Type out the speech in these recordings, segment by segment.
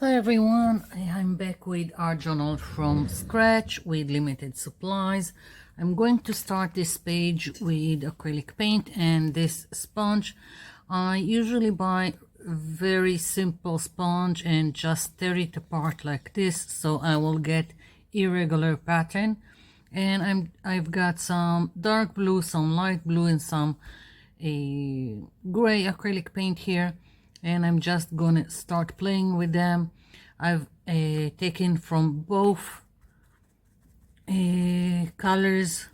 Hi everyone, I'm back with art journal from scratch with limited supplies. I'm going to start this page with acrylic paint and this sponge. I usually buy very simple sponge and just tear it apart like this, so I will get irregular pattern. And I've got some dark blue, some light blue, and some gray acrylic paint here, and I'm just gonna start playing with them. I've taken from both colors.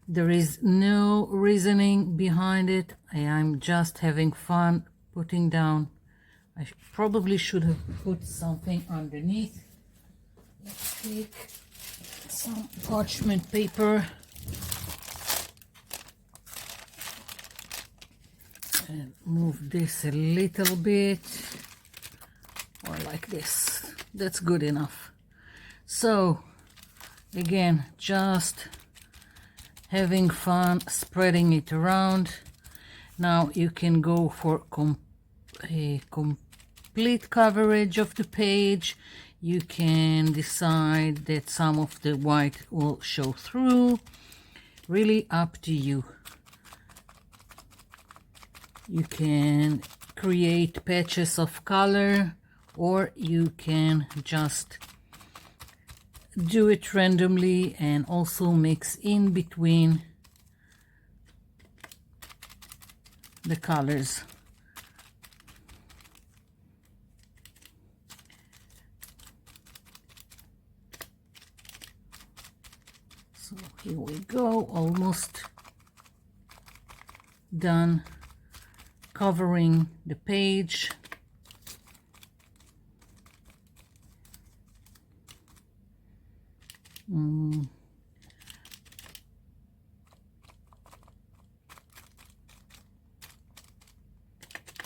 There is no reasoning behind it. I'm just having fun putting down. I probably should have put something underneath. Let's take some parchment paper and move this a little bit, or like this. That's good enough. So again, just having fun spreading it around. Now you can go for a complete coverage of the page. You can decide that some of the white will show through. Really up to you. You can create patches of color, or you can just do it randomly and also mix in between the colors. So here we go, almost done covering the page.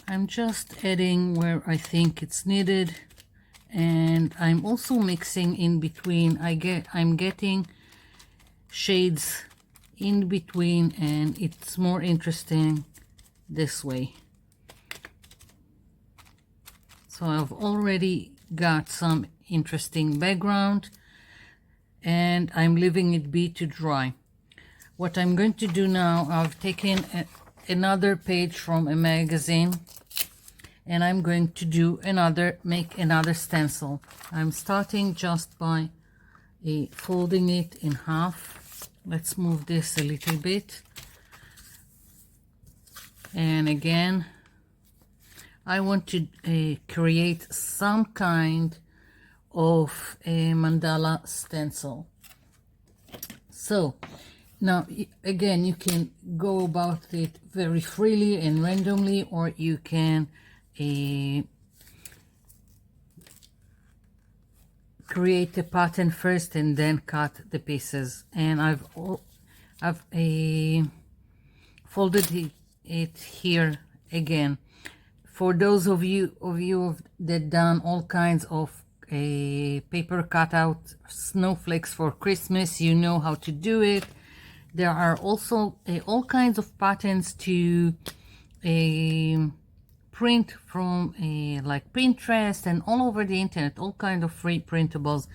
I'm just adding where I think it's needed, and I'm also mixing in between. I'm getting shades in between, and it's more interesting this way. So I've already got some interesting background, and I'm leaving it be to dry. What I'm going to do now, I've taken another page from a magazine, and I'm going to do make another stencil. I'm starting just by folding it in half. Let's move this a little bit. And again, I want to create some kind of a mandala stencil. So now again, you can go about it very freely and randomly, or you can create a pattern first and then cut the pieces. And I've folded it here again. For those of you that done all kinds of paper cutout snowflakes for Christmas, you know how to do it. There are also all kinds of patterns to print from like Pinterest and all over the internet, all kind of free printables.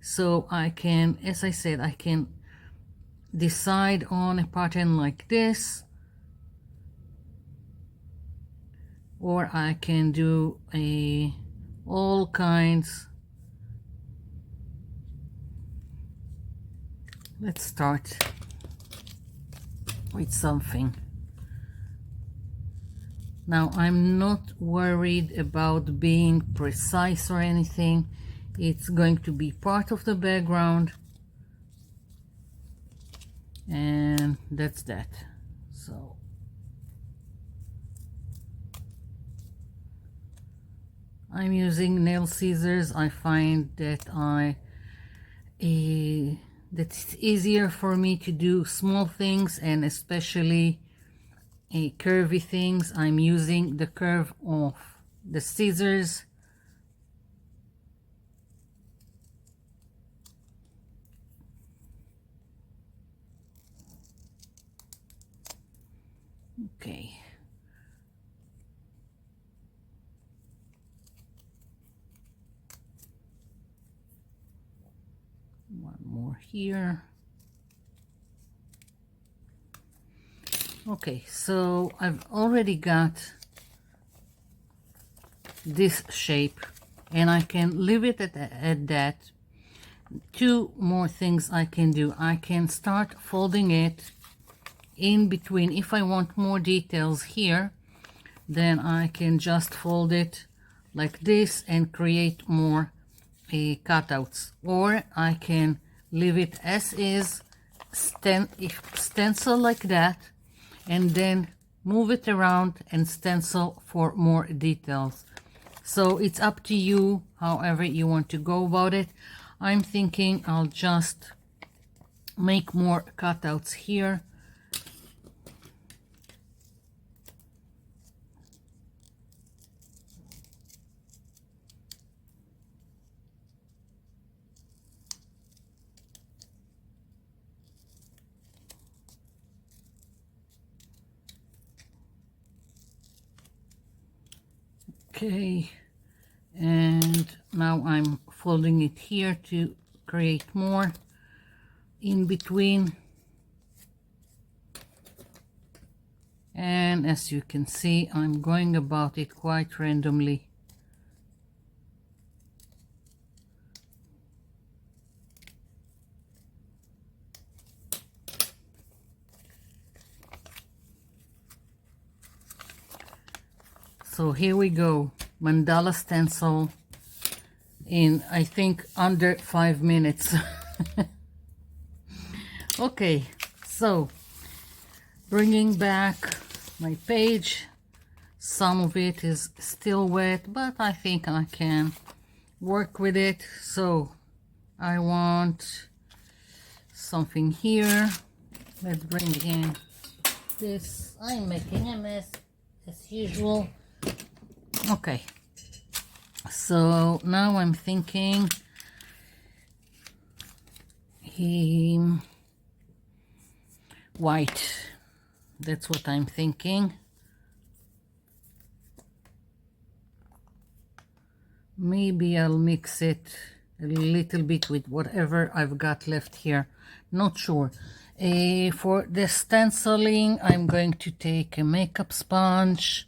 So I can, as I said, I can decide on a pattern like this, or I can do all kinds. Let's start with something. Now I'm not worried about being precise or anything. It's going to be part of the background, and that's that. So I'm using nail scissors. I find that that it's easier for me to do small things, and especially curvy things. I'm using the curve of the scissors. Okay. more here. Okay, so I've already got this shape and I can leave it at that. Two more things I can do. I can start folding it in between. If I want more details here, then I can just fold it like this and create more cutouts, or I can leave it as is, stencil like that, and then move it around and stencil for more details. So it's up to you, however you want to go about it. I'm thinking I'll just make more cutouts here. Okay, and now I'm folding it here to create more in between. And as you can see, I'm going about it quite randomly. So here we go, mandala stencil in, I think, under 5 minutes. Okay, so bringing back my page, some of it is still wet, but I think I can work with it. So I want something here. Let's bring in this. I'm making a mess as usual. Okay, so now I'm thinking white. That's what I'm thinking. Maybe I'll mix it a little bit with whatever I've got left here. Not sure. For the stenciling, I'm going to take a makeup sponge.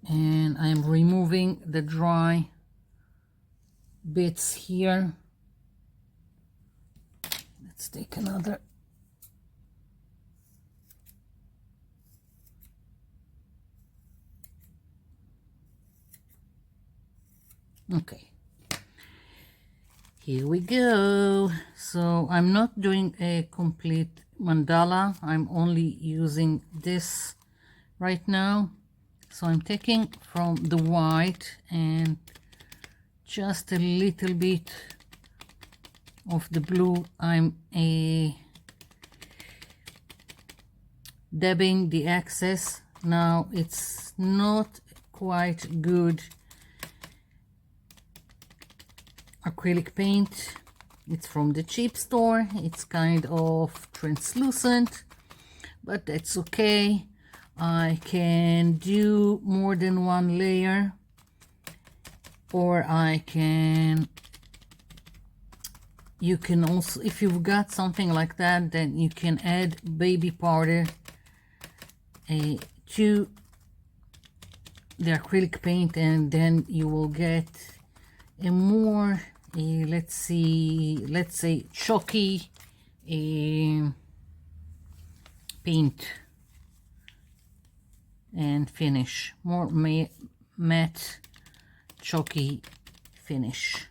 And I'm removing the dry bits here. Let's take another. Okay, here we go. So I'm not doing a complete mandala. I'm only using this right now. So I'm taking from the white and just a little bit of the blue. I'm dabbing the excess. Now it's not quite good acrylic paint. It's from the cheap store. It's kind of translucent, but that's okay. I can do more than one layer, or you can also, if you've got something like that, then you can add baby powder to the acrylic paint, and then you will get a more let's say chalky paint and finish, more matte chalky finish.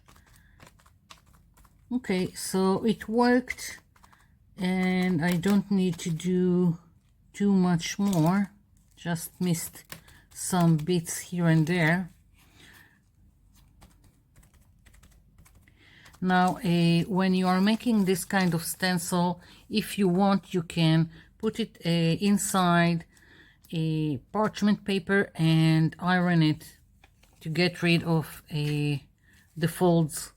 Okay, so it worked and I don't need to do too much more, just missed some bits here and there. Now when you are making this kind of stencil, if you want, you can put it inside a parchment paper and iron it to get rid of the folds.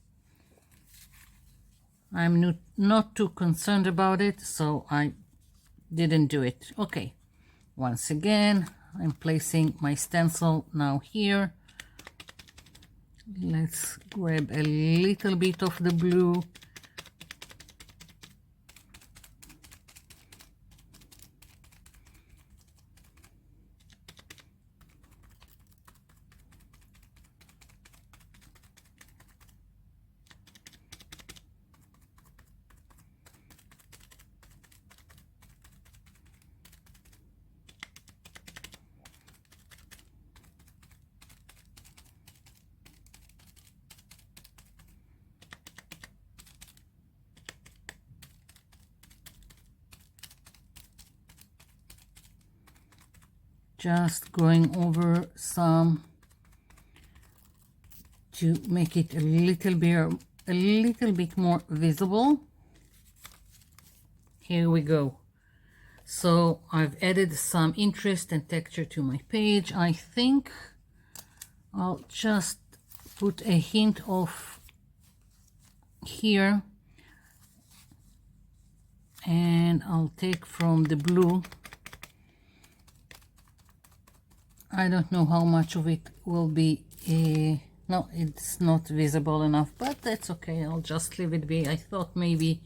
I'm not too concerned about it, so I didn't do it. Okay, once again I'm placing my stencil now here. Let's grab a little bit of the blue. Just going over some to make it a little bit more visible. Here we go. So I've added some interest and texture to my page. I think I'll just put a hint of here, and I'll take from the blue. I don't know how much of it will be, no, it's not visible enough, but that's okay. I'll just leave it be. I thought maybe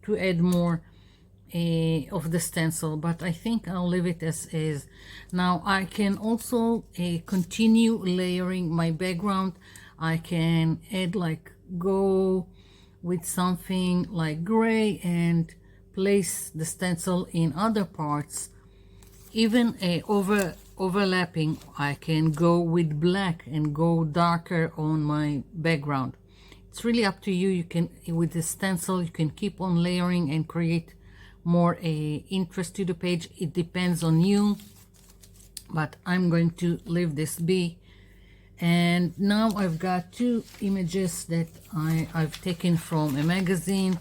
to add more of the stencil, but I think I'll leave it as is. Now I can also continue layering my background. I can add, like, go with something like gray and place the stencil in other parts. Even overlapping, I can go with black and go darker on my background. It's really up to you. You can, with the stencil, you can keep on layering and create more interest to the page. It depends on you, but I'm going to leave this be. And now I've got two images that I've taken from a magazine.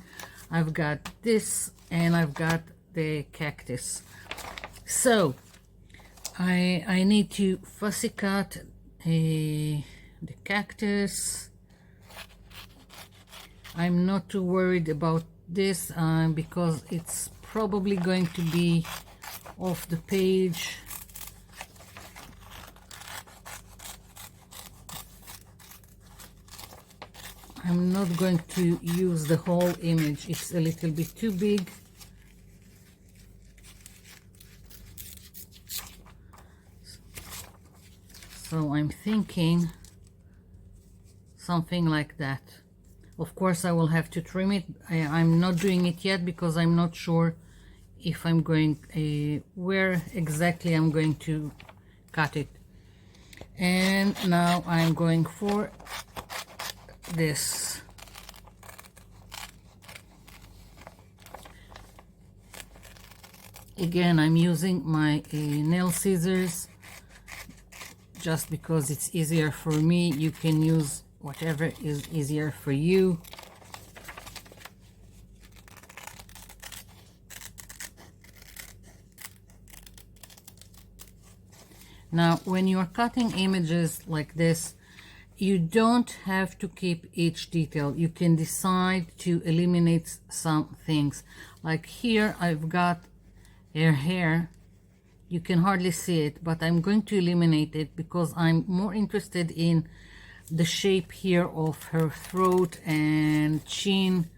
I've got this and I've got the cactus. So I need to fussy cut the cactus. I'm not too worried about this because it's probably going to be off the page. I'm not going to use the whole image. It's a little bit too big. So I'm thinking something like that. Of course, I will have to trim it. I'm not doing it yet because I'm not sure if I'm going, where exactly I'm going to cut it. And now I'm going for this. Again, I'm using my nail scissors just because it's easier for me. You can use whatever is easier for you. Now, when you are cutting images like this, you don't have to keep each detail. You can decide to eliminate some things. Like here, I've got her hair. You can hardly see it, but I'm going to eliminate it because I'm more interested in the shape here of her throat and chin.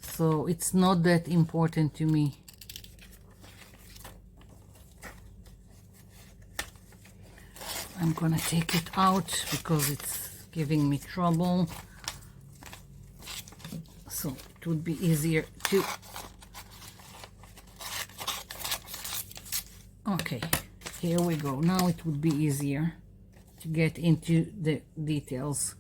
So it's not that important to me. I'm gonna take it out because it's giving me trouble. So it would be easier to... Okay, here we go. Now it would be easier to get into the details.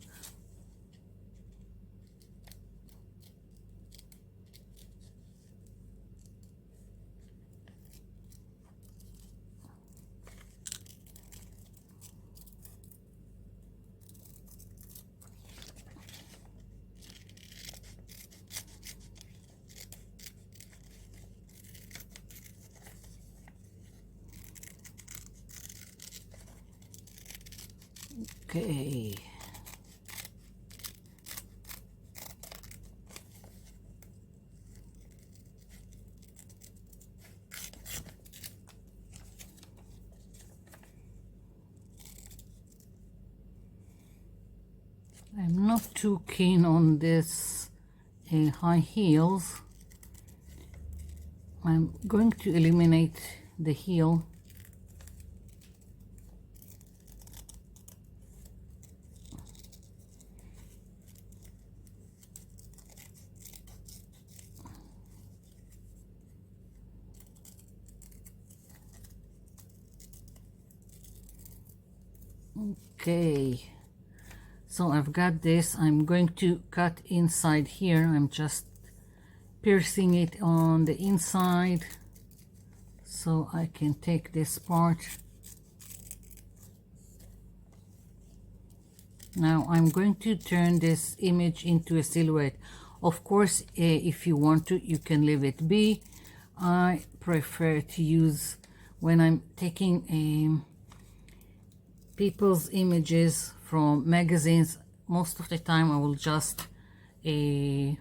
Okay. I'm not too keen on this high heels. I'm going to eliminate the heel. Okay, so I've got this. I'm going to cut inside here. I'm just piercing it on the inside so I can take this part. Now I'm going to turn this image into a silhouette. Of course, if you want to, you can leave it be. I prefer to use, when I'm taking people's images from magazines, most of the time I will just make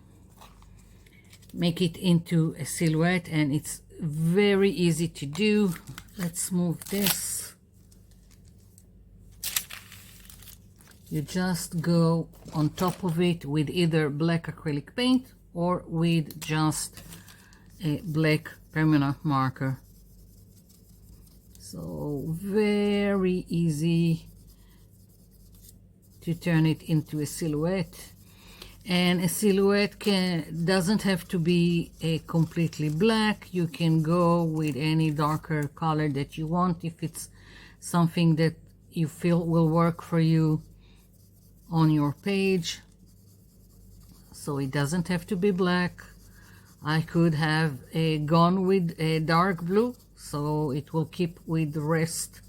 it into a silhouette, and it's very easy to do. Let's move this. You just go on top of it with either black acrylic paint or with just a black permanent marker. So very easy to turn it into a silhouette. And a silhouette doesn't have to be a completely black. You can go with any darker color that you want if it's something that you feel will work for you on your page. So it doesn't have to be black. I could have gone with a dark blue, so it will keep with the rest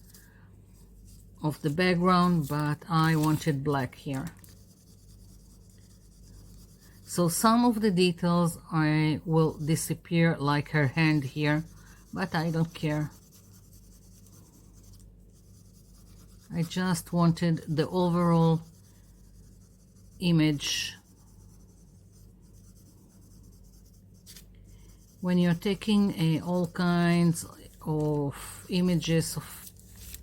of the background, but I wanted black here. So some of the details will disappear, like her hand here, but I don't care. I just wanted the overall image. When you're taking all kinds of images of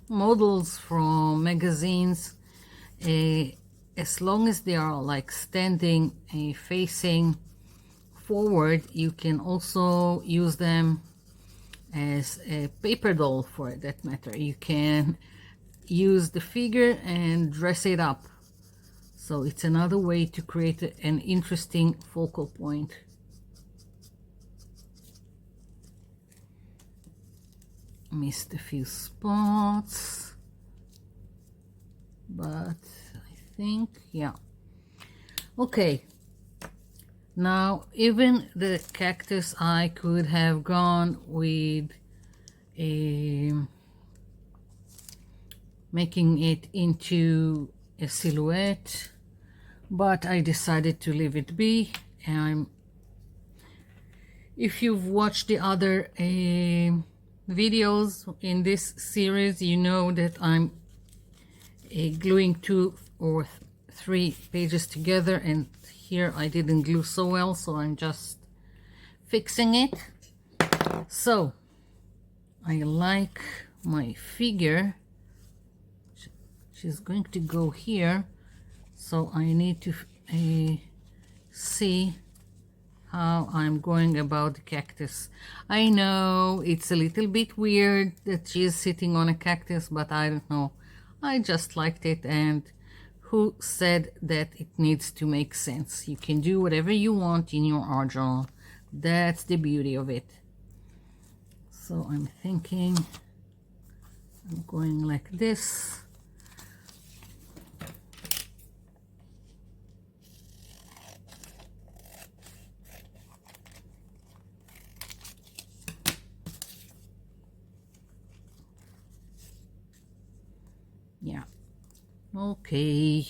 models from magazines, as long as they are like standing facing forward, you can also use them as a paper doll, for that matter. You can use the figure and dress it up. So it's another way to create an interesting focal point. Missed a few spots, but I think, yeah. Okay, now even the cactus, I could have gone with making it into a silhouette, but I decided to leave it be. And if you've watched the other videos in this series, you know that I'm gluing 2 or 3 pages together, and here I didn't glue so well, so I'm just fixing it. So I like my figure. She's going to go here, so I need to see how I'm going about the cactus. I know it's a little bit weird that she's sitting on a cactus, but I don't know. I just liked it, and who said that it needs to make sense? You can do whatever you want in your art journal. That's the beauty of it. So I'm thinking I'm going like this. Yeah, okay,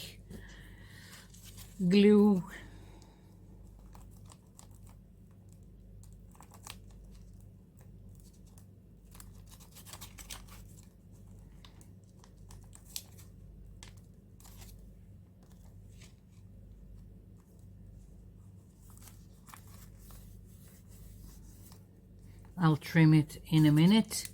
glue. I'll trim it in a minute.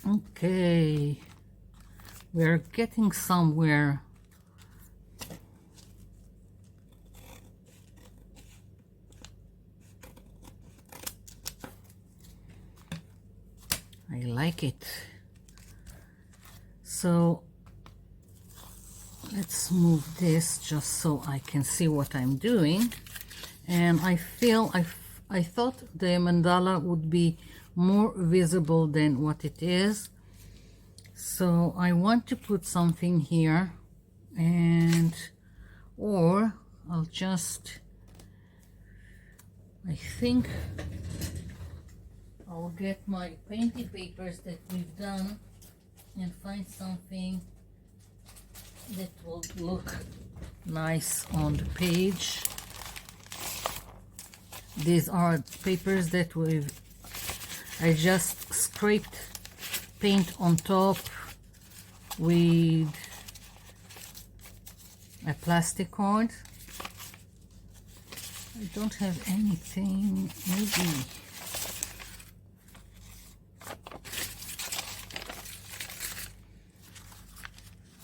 Okay, we're getting somewhere. I like it. So let's move this just so I can see what I'm doing. And I thought the mandala would be more visible than what it is. So I want to put something here, and or I'll just, I think I'll get my painted papers that we've done and find something that will look nice on the page. These are papers that I just scraped paint on top with a plastic card. I don't have anything, maybe.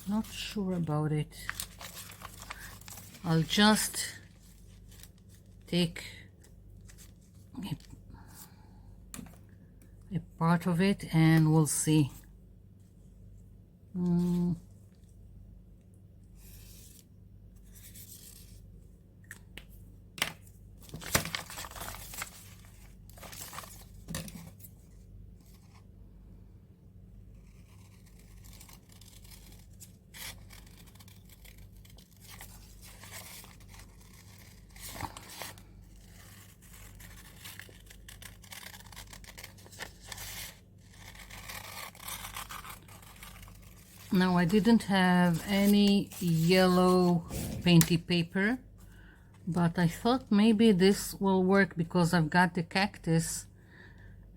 Not sure about it. I'll just take a part of it and we'll see. Now I didn't have any yellow painty paper, but I thought maybe this will work because I've got the cactus.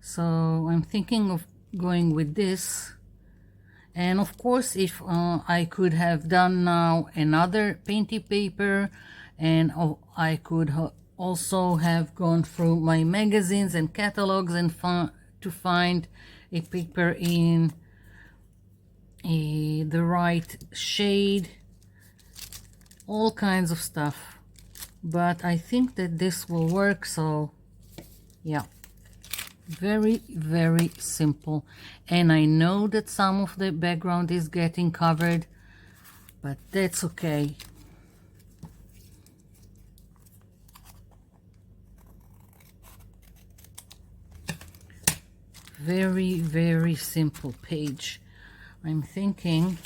So I'm thinking of going with this. And of course, if I could have done now another painty paper, and I could also have gone through my magazines and catalogs and to find a paper in the right shade, all kinds of stuff. But I think that this will work, so yeah. Very, very simple. And I know that some of the background is getting covered, but that's okay. Very, very simple page. I'm thinking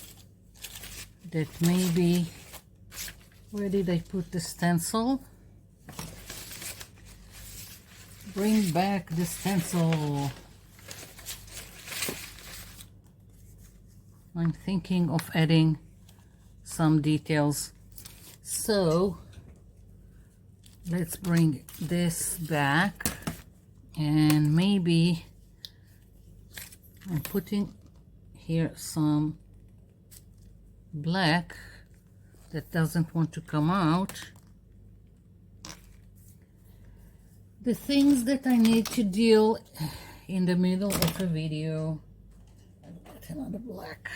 that maybe, where did I put the stencil? Bring back the stencil. I'm thinking of adding some details. So let's bring this back, and maybe I'm putting here some black that doesn't want to come out. The things that I need to deal in the middle of a video. I've got another black.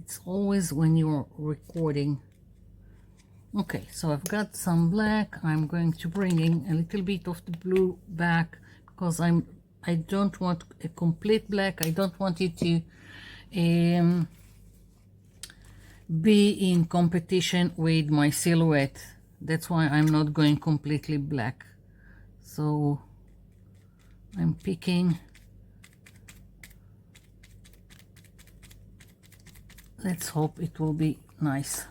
It's always when you're recording. Okay, so I've got some black. I'm going to bring in a little bit of the blue back because I don't want a complete black. I don't want it to be in competition with my silhouette. That's why I'm not going completely black. So I'm picking, let's hope it will be nice.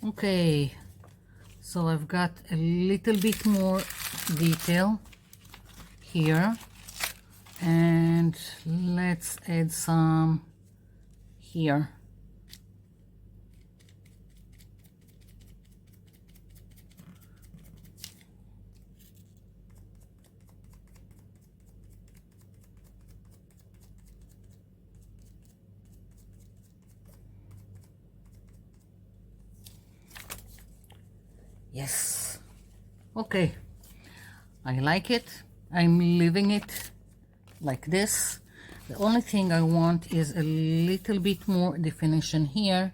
Okay, so I've got a little bit more detail here, and let's add some here. Yes. Okay. I like it. I'm leaving it like this. The only thing I want is a little bit more definition here,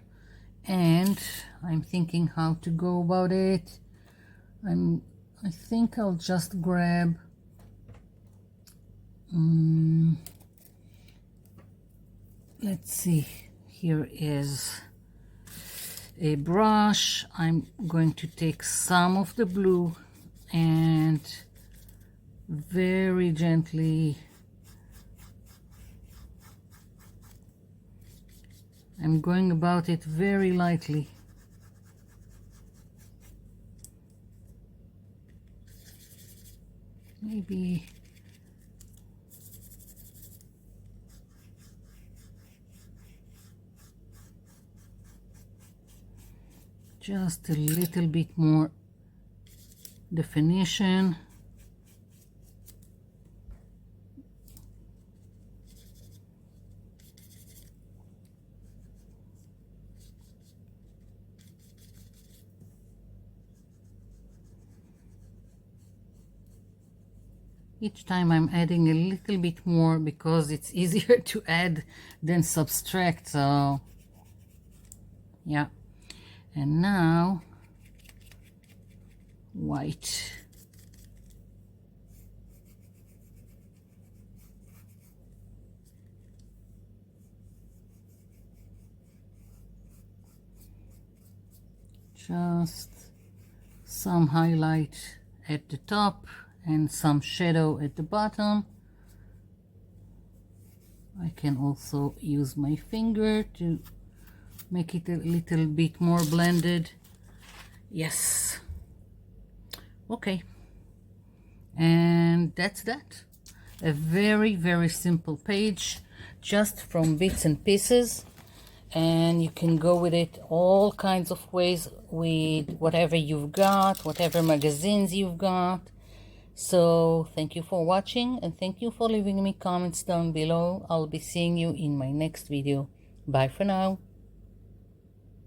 and I'm thinking how to go about it. I think I'll just grab let's see, here is a brush. I'm going to take some of the blue and very gently I'm going about it very lightly. Maybe just a little bit more definition. Each time I'm adding a little bit more because it's easier to add than subtract, so yeah. And now white. Just some highlight at the top and some shadow at the bottom. I can also use my finger to make it a little bit more blended. Yes. Okay. And that's that. A very, very simple page, just from bits and pieces. And you can go with it all kinds of ways with whatever you've got, whatever magazines you've got. So thank you for watching, and thank you for leaving me comments down below. I'll be seeing you in my next video. Bye for now.